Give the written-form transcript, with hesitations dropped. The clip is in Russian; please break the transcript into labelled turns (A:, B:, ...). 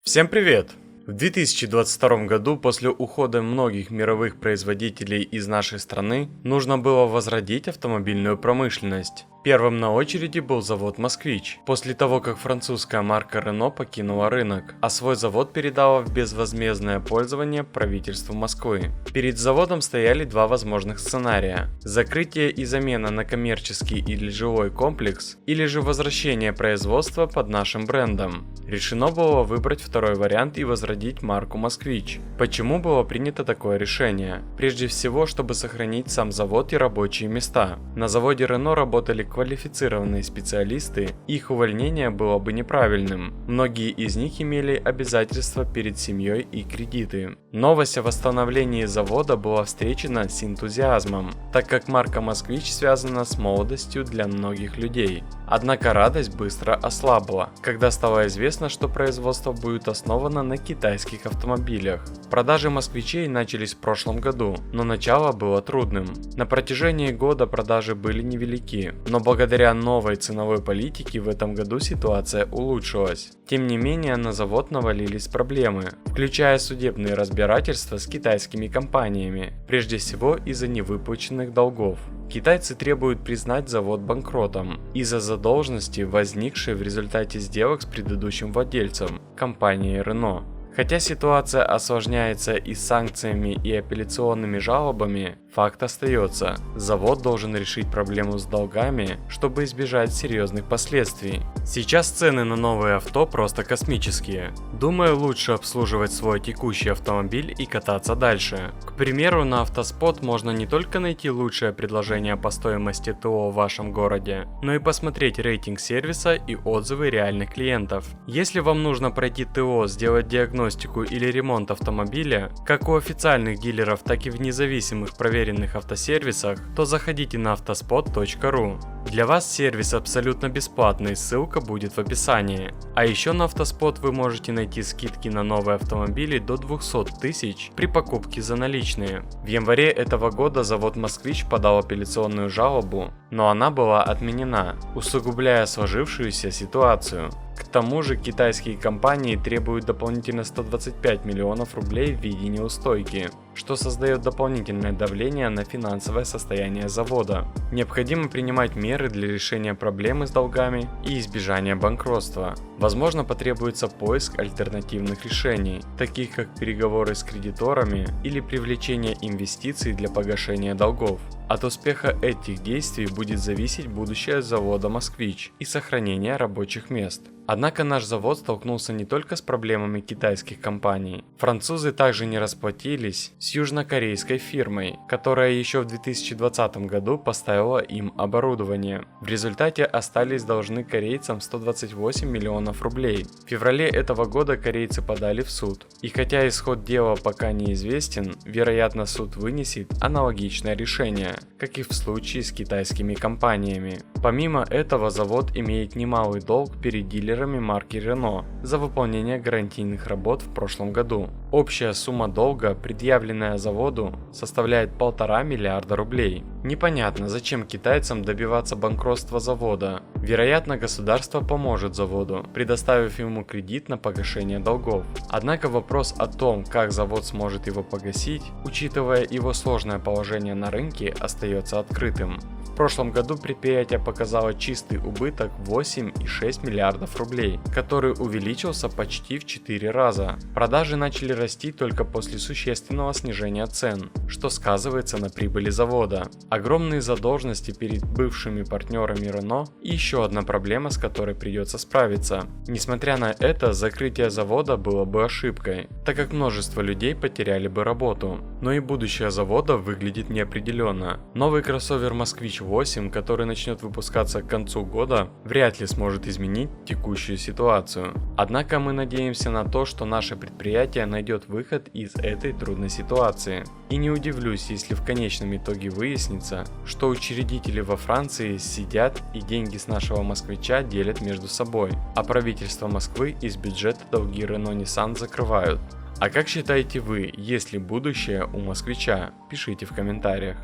A: Всем привет! В 2022 году после ухода многих мировых производителей из нашей страны нужно было возродить автомобильную промышленность. Первым на очереди был завод «Москвич», после того как французская марка Renault покинула рынок, а свой завод передала в безвозмездное пользование правительству Москвы. Перед заводом стояли два возможных сценария: закрытие и замена на коммерческий или жилой комплекс, или же возвращение производства под нашим брендом. Решено было выбрать второй вариант и возродить марку «Москвич». Почему было принято такое решение? Прежде всего, чтобы сохранить сам завод и рабочие места. На заводе Renault работали квалифицированные специалисты, их увольнение было бы неправильным. Многие из них имели обязательства перед семьей и кредиты. Новость о восстановлении завода была встречена с энтузиазмом, так как марка «Москвич» связана с молодостью для многих людей. Однако радость быстро ослабла, когда стало известно, что производство будет основано на китайских автомобилях. Продажи «Москвичей» начались в прошлом году, но начало было трудным. На протяжении года продажи были невелики, но благодаря новой ценовой политике в этом году ситуация улучшилась. Тем не менее, на завод навалились проблемы, включая судебные разбирательства с китайскими компаниями, прежде всего из-за невыплаченных долгов. Китайцы требуют признать завод банкротом из-за задолженности, возникшей в результате сделок с предыдущим владельцем, компанией Renault. Хотя ситуация осложняется и санкциями, и апелляционными жалобами, факт остается: завод должен решить проблему с долгами, чтобы избежать серьезных последствий. Сейчас цены на новые авто просто космические. Думаю, лучше обслуживать свой текущий автомобиль и кататься дальше. К примеру, на Автоспот можно не только найти лучшее предложение по стоимости ТО в вашем городе, но и посмотреть рейтинг сервиса и отзывы реальных клиентов. Если вам нужно пройти ТО, сделать диагностику или ремонт автомобиля, как у официальных дилеров, так и в независимых проверенных автосервисах, то заходите на автоспот.ру. Для вас сервис абсолютно бесплатный, ссылка будет в описании. А еще на Автоспот вы можете найти скидки на новые автомобили до 200 тысяч при покупке за наличные. В январе этого года завод «Москвич» подал апелляционную жалобу, но она была отменена, усугубляя сложившуюся ситуацию. К тому же китайские компании требуют дополнительно 125 миллионов рублей в виде неустойки, что создает дополнительное давление на финансовое состояние завода. Необходимо принимать меры для решения проблемы с долгами и избежания банкротства. Возможно, потребуется поиск альтернативных решений, таких как переговоры с кредиторами или привлечение инвестиций для погашения долгов. От успеха этих действий будет зависеть будущее завода «Москвич» и сохранение рабочих мест. Однако наш завод столкнулся не только с проблемами китайских компаний. Французы также не расплатились с южнокорейской фирмой, которая еще в 2020 году поставила им оборудование. В результате остались должны корейцам 128 миллионов рублей. В феврале этого года корейцы подали в суд. И хотя исход дела пока неизвестен, вероятно, суд вынесет аналогичное решение, как и в случае с китайскими компаниями. Помимо этого, завод имеет немалый долг перед дилерами марки Renault за выполнение гарантийных работ в прошлом году. Общая сумма долга, предъявленная заводу, составляет 1,5 миллиарда рублей. Непонятно, зачем китайцам добиваться банкротства завода. Вероятно, государство поможет заводу, предоставив ему кредит на погашение долгов. Однако вопрос о том, как завод сможет его погасить, учитывая его сложное положение на рынке, остается открытым. В прошлом году предприятие показало чистый убыток 8,6 миллиардов рублей, который увеличился почти в 4 раза. Продажи начали расти только после существенного снижения цен, что сказывается на прибыли завода. Огромные задолженности перед бывшими партнерами Renault и еще одна проблема, с которой придется справиться. Несмотря на это, закрытие завода было бы ошибкой, так как множество людей потеряли бы работу. Но и будущее завода выглядит неопределенно. Новый кроссовер «Москвич 8», который начнет выпускаться к концу года, вряд ли сможет изменить текущую ситуацию. Однако мы надеемся на то, что наше предприятие найдет выход из этой трудной ситуации. И не удивлюсь, если в конечном итоге выяснится, что учредители во Франции сидят и деньги с нашего «Москвича» делят между собой, а правительство Москвы из бюджета долги Renault-Nissan закрывают. А как считаете вы, есть ли будущее у «Москвича»? Пишите в комментариях.